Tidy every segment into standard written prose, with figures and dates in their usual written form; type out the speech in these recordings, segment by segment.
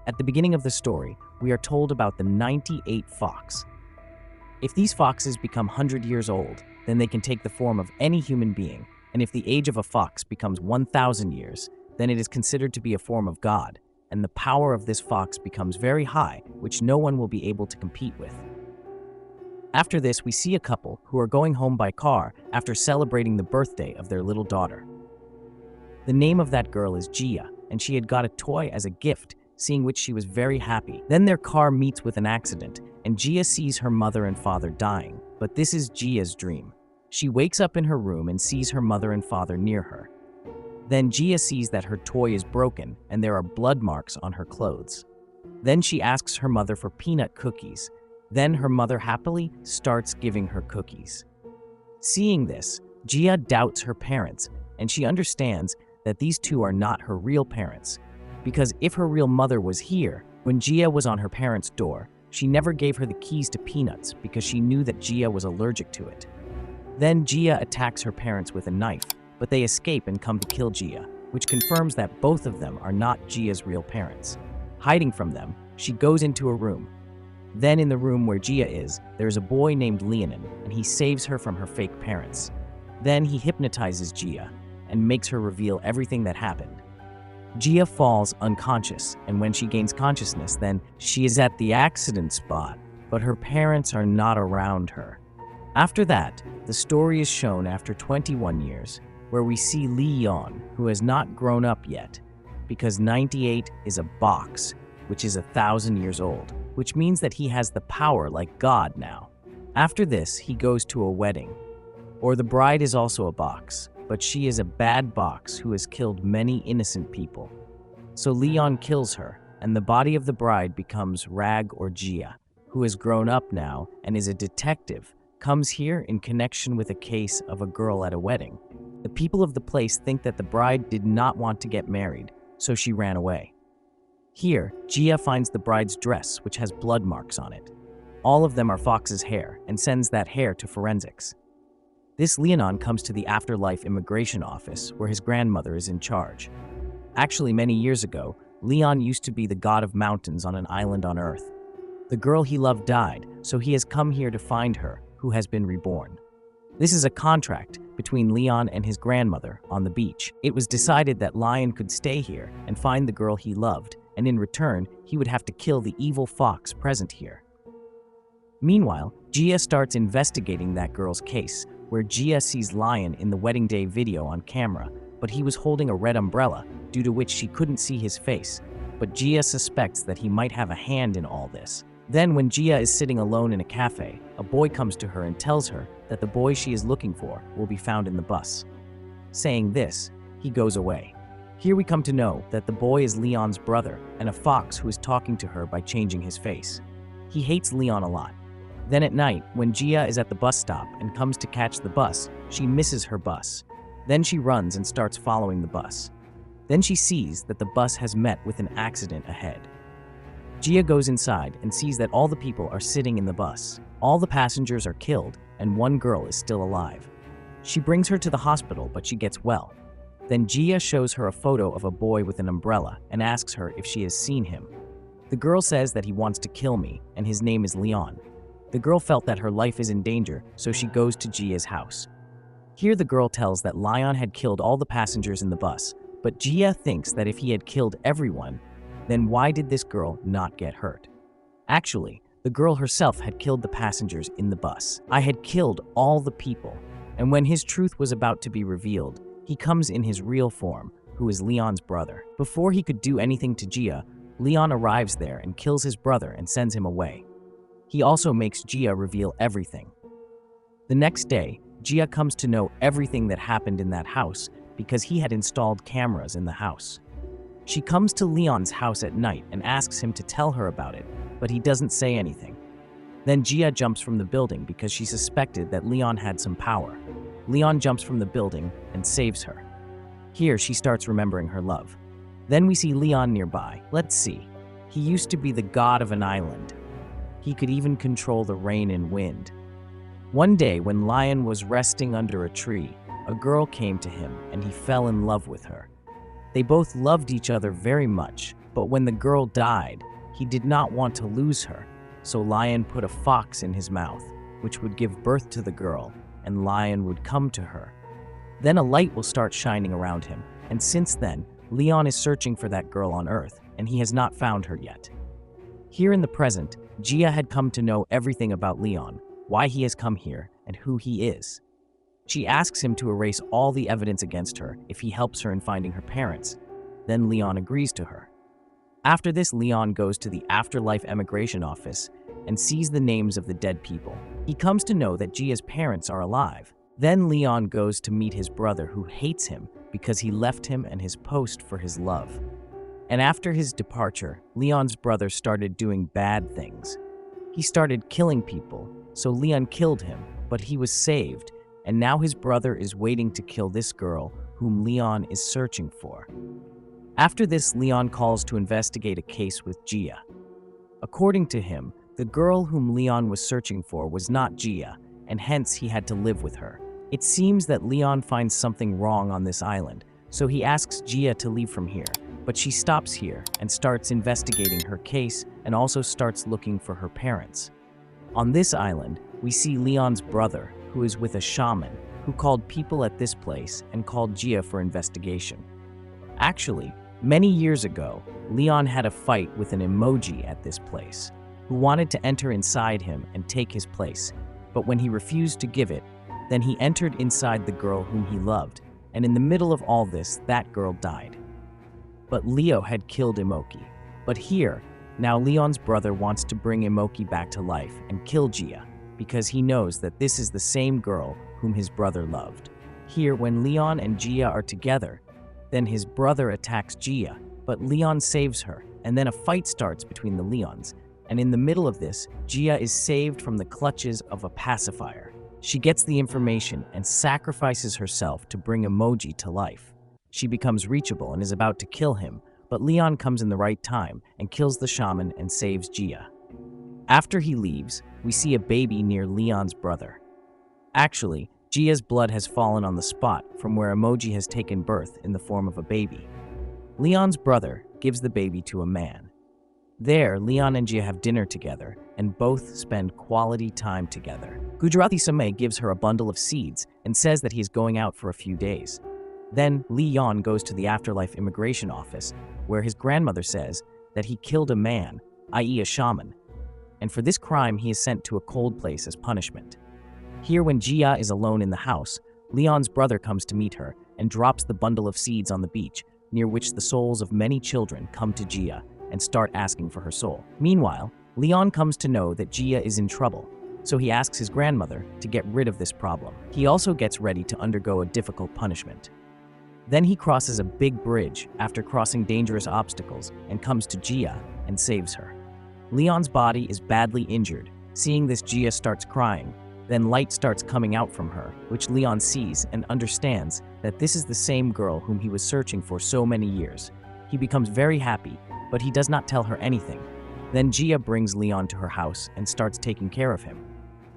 At the beginning of the story, we are told about the 98 fox. If these foxes become 100 years old, then they can take the form of any human being, and if the age of a fox becomes 1,000 years, then it is considered to be a form of God, and the power of this fox becomes very high, which no one will be able to compete with. After this, we see a couple who are going home by car after celebrating the birthday of their little daughter. The name of that girl is Gia, and she had got a toy as a gift, seeing which she was very happy. Then their car meets with an accident, and Gia sees her mother and father dying, but this is Gia's dream. She wakes up in her room and sees her mother and father near her. Then Gia sees that her toy is broken and there are blood marks on her clothes. Then she asks her mother for peanut cookies. Then her mother happily starts giving her cookies. Seeing this, Gia doubts her parents, and she understands that these two are not her real parents. Because if her real mother was here, when Gia was on her parents' door, she never gave her the keys to peanuts because she knew that Gia was allergic to it. Then Gia attacks her parents with a knife, but they escape and come to kill Gia, which confirms that both of them are not Gia's real parents. Hiding from them, she goes into a room. Then in the room where Gia is, there is a boy named Leonin, and he saves her from her fake parents. Then he hypnotizes Gia and makes her reveal everything that happened. Gia falls unconscious, and when she gains consciousness, then she is at the accident spot, but her parents are not around her. After that, the story is shown after 21 years, where we see Leon, who has not grown up yet, because 98 is a box, which is 1,000 years old, which means that he has the power like God now. After this, he goes to a wedding. Or the bride is also a box, but she is a bad box who has killed many innocent people. So Leon kills her, and the body of the bride becomes Rag or Gia, who has grown up now and is a detective, comes here in connection with a case of a girl at a wedding. The people of the place think that the bride did not want to get married, so she ran away. Here, Gia finds the bride's dress, which has blood marks on it. All of them are Fox's hair, and sends that hair to forensics. This Leonon comes to the Afterlife Immigration Office, where his grandmother is in charge. Actually, many years ago, Leon used to be the god of mountains on an island on Earth. The girl he loved died, so he has come here to find her, who has been reborn. This is a contract between Leon and his grandmother on the beach. It was decided that Lion could stay here and find the girl he loved, and in return, he would have to kill the evil fox present here. Meanwhile, Gia starts investigating that girl's case, where Gia sees Lion in the wedding day video on camera, but he was holding a red umbrella, due to which she couldn't see his face. But Gia suspects that he might have a hand in all this. Then when Gia is sitting alone in a cafe, a boy comes to her and tells her that the boy she is looking for will be found in the bus. Saying this, he goes away. Here we come to know that the boy is Leon's brother and a fox who is talking to her by changing his face. He hates Leon a lot. Then at night, when Gia is at the bus stop and comes to catch the bus, she misses her bus. Then she runs and starts following the bus. Then she sees that the bus has met with an accident ahead. Gia goes inside and sees that all the people are sitting in the bus. All the passengers are killed, and one girl is still alive. She brings her to the hospital, but she gets well. Then Gia shows her a photo of a boy with an umbrella and asks her if she has seen him. The girl says that he wants to kill me, and his name is Leon. The girl felt that her life is in danger, so she goes to Gia's house. Here the girl tells that Leon had killed all the passengers in the bus, but Gia thinks that if he had killed everyone, then why did this girl not get hurt? Actually, the girl herself had killed the passengers in the bus. I had killed all the people, and when his truth was about to be revealed, he comes in his real form, who is Leon's brother. Before he could do anything to Gia, Leon arrives there and kills his brother and sends him away. He also makes Gia reveal everything. The next day, Gia comes to know everything that happened in that house because he had installed cameras in the house. She comes to Leon's house at night and asks him to tell her about it, but he doesn't say anything. Then Gia jumps from the building because she suspected that Leon had some power. Leon jumps from the building and saves her. Here she starts remembering her love. Then we see Leon nearby. Let's see. He used to be the god of an island. He could even control the rain and wind. One day when Lion was resting under a tree, a girl came to him and he fell in love with her. They both loved each other very much, But when the girl died, he did not want to lose her, so Lion put a fox in his mouth, which would give birth to the girl, and Lion would come to her. Then a light will start shining around him, and since then, Leon is searching for that girl on Earth, and he has not found her yet. Here in the present, Gia had come to know everything about Leon, why he has come here, and who he is. She asks him to erase all the evidence against her if he helps her in finding her parents. Then Leon agrees to her. After this, Leon goes to the Afterlife Emigration Office and sees the names of the dead people. He comes to know that Gia's parents are alive. Then Leon goes to meet his brother, who hates him because he left him and his post for his love. And after his departure, Leon's brother started doing bad things. He started killing people, so Leon killed him, but he was saved, and now his brother is waiting to kill this girl whom Leon is searching for. After this, Leon calls to investigate a case with Gia. According to him, the girl whom Leon was searching for was not Gia, and hence he had to live with her. It seems that Leon finds something wrong on this island, so he asks Gia to leave from here, but she stops here and starts investigating her case and also starts looking for her parents. On this island, we see Leon's brother, who is with a shaman, who called people at this place and called Gia for investigation. Actually, many years ago, Leon had a fight with an emoji at this place, who wanted to enter inside him and take his place, but when he refused to give it, then he entered inside the girl whom he loved, and in the middle of all this, that girl died. But Leo had killed Emoki. But here, now Leon's brother wants to bring Emoki back to life and kill Gia, because he knows that this is the same girl whom his brother loved. Here, when Leon and Gia are together, then his brother attacks Gia, but Leon saves her, and then a fight starts between the Leons, and in the middle of this, Gia is saved from the clutches of a pacifier. She gets the information and sacrifices herself to bring Emoji to life. She becomes reachable and is about to kill him, but Leon comes in the right time and kills the shaman and saves Gia. After he leaves, we see a baby near Leon's brother. Actually, Gia's blood has fallen on the spot from where Emoji has taken birth in the form of a baby. Leon's brother gives the baby to a man. There, Leon and Gia have dinner together, and both spend quality time together. Gujarati Samay gives her a bundle of seeds and says that he is going out for a few days. Then, Leon goes to the Afterlife Immigration Office, where his grandmother says that he killed a man, i.e. a shaman, and for this crime he is sent to a cold place as punishment. Here, when Gia is alone in the house, Leon's brother comes to meet her and drops the bundle of seeds on the beach, near which the souls of many children come to Gia and start asking for her soul. Meanwhile, Leon comes to know that Gia is in trouble, so he asks his grandmother to get rid of this problem. He also gets ready to undergo a difficult punishment. Then he crosses a big bridge after crossing dangerous obstacles and comes to Gia and saves her. Leon's body is badly injured. Seeing this, Gia starts crying. Then light starts coming out from her, which Leon sees and understands that this is the same girl whom he was searching for so many years. He becomes very happy, but he does not tell her anything. Then Gia brings Leon to her house and starts taking care of him.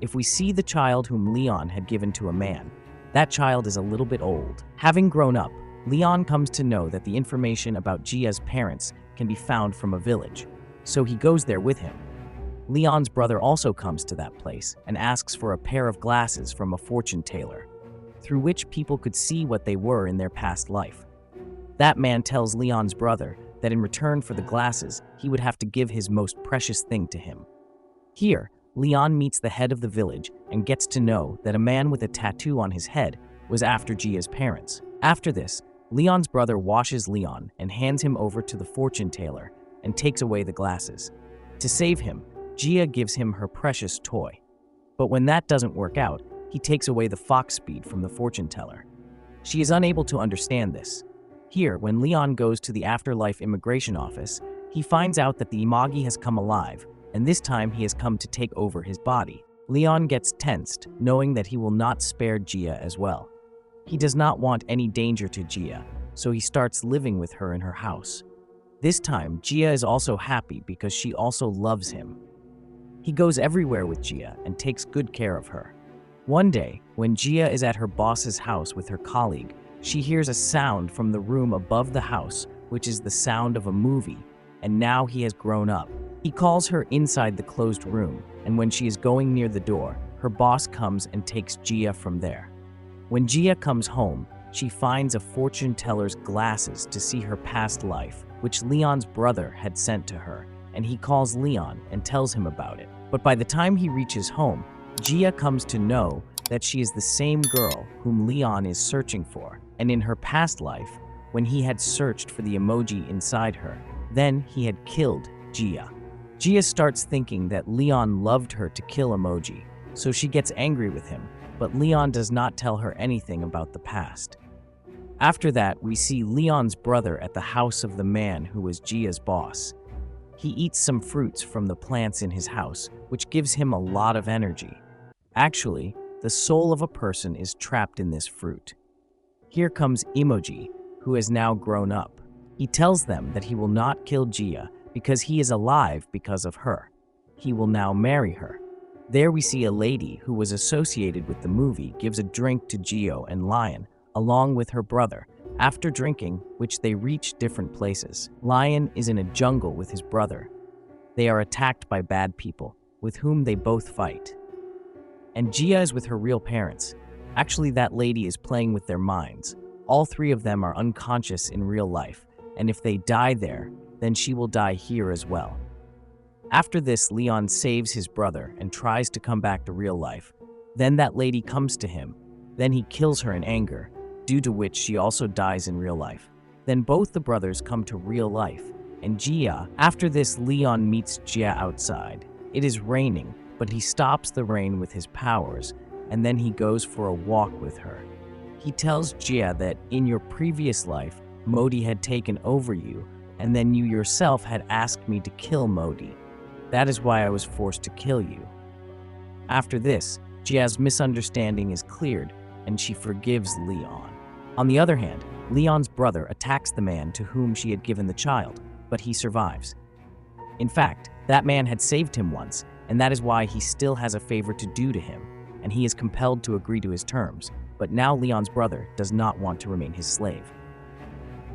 If we see the child whom Leon had given to a man, that child is a little bit old. Having grown up, Leon comes to know that the information about Gia's parents can be found from a village, so he goes there with him. Leon's brother also comes to that place and asks for a pair of glasses from a fortune teller, through which people could see what they were in their past life. That man tells Leon's brother that in return for the glasses, he would have to give his most precious thing to him. Here, Leon meets the head of the village and gets to know that a man with a tattoo on his head was after Gia's parents. After this, Leon's brother washes Leon and hands him over to the fortune teller and takes away the glasses. To save him, Gia gives him her precious toy. But when that doesn't work out, he takes away the fox speed from the fortune teller. She is unable to understand this. Here, when Leon goes to the Afterlife Immigration Office, he finds out that the Imagi has come alive, and this time he has come to take over his body. Leon gets tensed, knowing that he will not spare Gia as well. He does not want any danger to Gia, so he starts living with her in her house. This time, Gia is also happy because she also loves him. He goes everywhere with Gia and takes good care of her. One day, when Gia is at her boss's house with her colleague, she hears a sound from the room above the house, which is the sound of a movie, and now he has grown up. He calls her inside the closed room, and when she is going near the door, her boss comes and takes Gia from there. When Gia comes home, she finds a fortune teller's glasses to see her past life, which Leon's brother had sent to her, and he calls Leon and tells him about it. But by the time he reaches home, Gia comes to know that she is the same girl whom Leon is searching for, and in her past life, when he had searched for the emoji inside her, then he had killed Gia. Gia starts thinking that Leon loved her to kill emoji, so she gets angry with him, but Leon does not tell her anything about the past. After that, we see Leon's brother at the house of the man who was Gia's boss. He eats some fruits from the plants in his house, which gives him a lot of energy. Actually, the soul of a person is trapped in this fruit. Here comes Emoji, who has now grown up. He tells them that he will not kill Gia because he is alive because of her. He will now marry her. There we see a lady who was associated with the movie gives a drink to Gio and Lion, along with her brother. After drinking, which they reach different places. Lion is in a jungle with his brother. They are attacked by bad people, with whom they both fight. And Gia is with her real parents. Actually, that lady is playing with their minds. All three of them are unconscious in real life, and if they die there, then she will die here as well. After this, Leon saves his brother and tries to come back to real life. Then that lady comes to him. Then he kills her in anger, due to which she also dies in real life. Then both the brothers come to real life, and Gia. After this, Leon meets Gia outside. It is raining, but he stops the rain with his powers, and then he goes for a walk with her. He tells Gia that in your previous life, Modi had taken over you, and then you yourself had asked me to kill Modi. That is why I was forced to kill you. After this, Gia's misunderstanding is cleared, and she forgives Leon. On the other hand, Leon's brother attacks the man to whom she had given the child, but he survives. In fact, that man had saved him once, and that is why he still has a favor to do to him, and he is compelled to agree to his terms, but now Leon's brother does not want to remain his slave.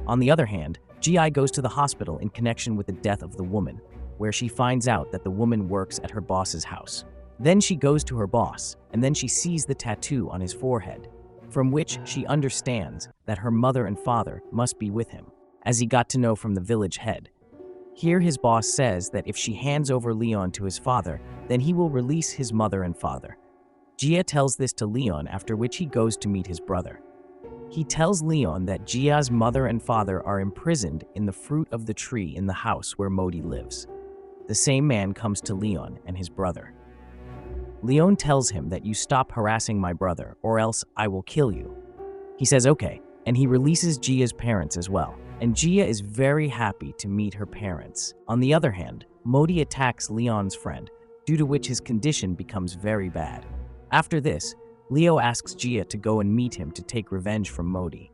On the other hand, Gi goes to the hospital in connection with the death of the woman, where she finds out that the woman works at her boss's house. Then she goes to her boss, and then she sees the tattoo on his forehead, from which she understands that her mother and father must be with him, as he got to know from the village head. Here his boss says that if she hands over Leon to his father, then he will release his mother and father. Gia tells this to Leon, after which he goes to meet his brother. He tells Leon that Gia's mother and father are imprisoned in the fruit of the tree in the house where Modi lives. The same man comes to Leon and his brother. Leon tells him that you stop harassing my brother or else I will kill you. He says okay, and he releases Gia's parents as well. And Gia is very happy to meet her parents. On the other hand, Modi attacks Leon's friend, due to which his condition becomes very bad. After this, Leo asks Gia to go and meet him to take revenge from Modi.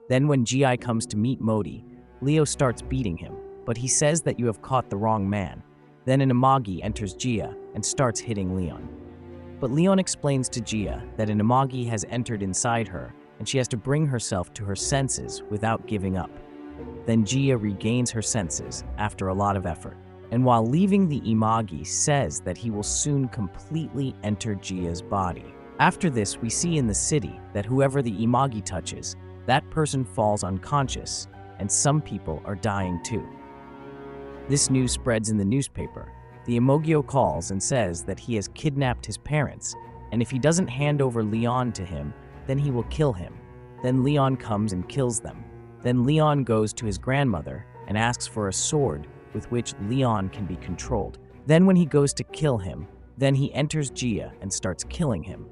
Then when Gi comes to meet Modi, Leo starts beating him, but he says that you have caught the wrong man. Then an Imagi enters Gia and starts hitting Leon. But Leon explains to Gia that an Imagi has entered inside her and she has to bring herself to her senses without giving up. Then Gia regains her senses after a lot of effort. And while leaving, the Imagi says that he will soon completely enter Gia's body. After this, we see in the city that whoever the Imagi touches, that person falls unconscious, and some people are dying too. This news spreads in the newspaper. The Imogio calls and says that he has kidnapped his parents, and if he doesn't hand over Leon to him, then he will kill him. Then Leon comes and kills them. Then Leon goes to his grandmother and asks for a sword with which Leon can be controlled. Then when he goes to kill him, then he enters Gia and starts killing him.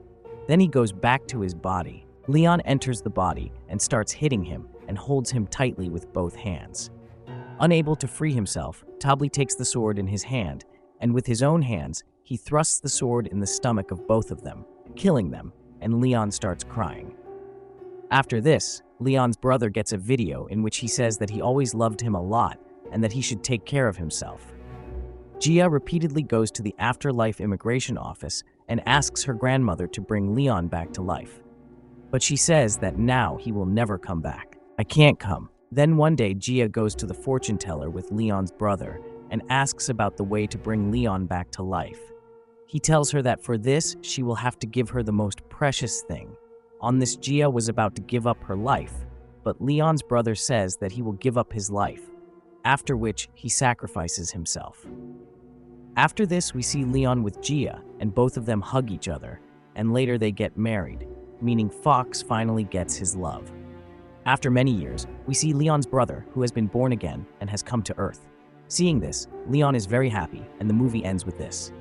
Then he goes back to his body. Leon enters the body and starts hitting him and holds him tightly with both hands. Unable to free himself, Tabli takes the sword in his hand, and with his own hands, he thrusts the sword in the stomach of both of them, killing them, and Leon starts crying. After this, Leon's brother gets a video in which he says that he always loved him a lot and that he should take care of himself. Gia repeatedly goes to the afterlife immigration office and asks her grandmother to bring Leon back to life. But she says that now he will never come back. I can't come. Then one day, Gia goes to the fortune teller with Leon's brother and asks about the way to bring Leon back to life. He tells her that for this, she will have to give her the most precious thing. On this, Gia was about to give up her life, but Leon's brother says that he will give up his life, after which he sacrifices himself. After this, we see Leon with Gia, and both of them hug each other, and later they get married, meaning Fox finally gets his love. After many years, we see Leon's brother, who has been born again and has come to Earth. Seeing this, Leon is very happy, and the movie ends with this.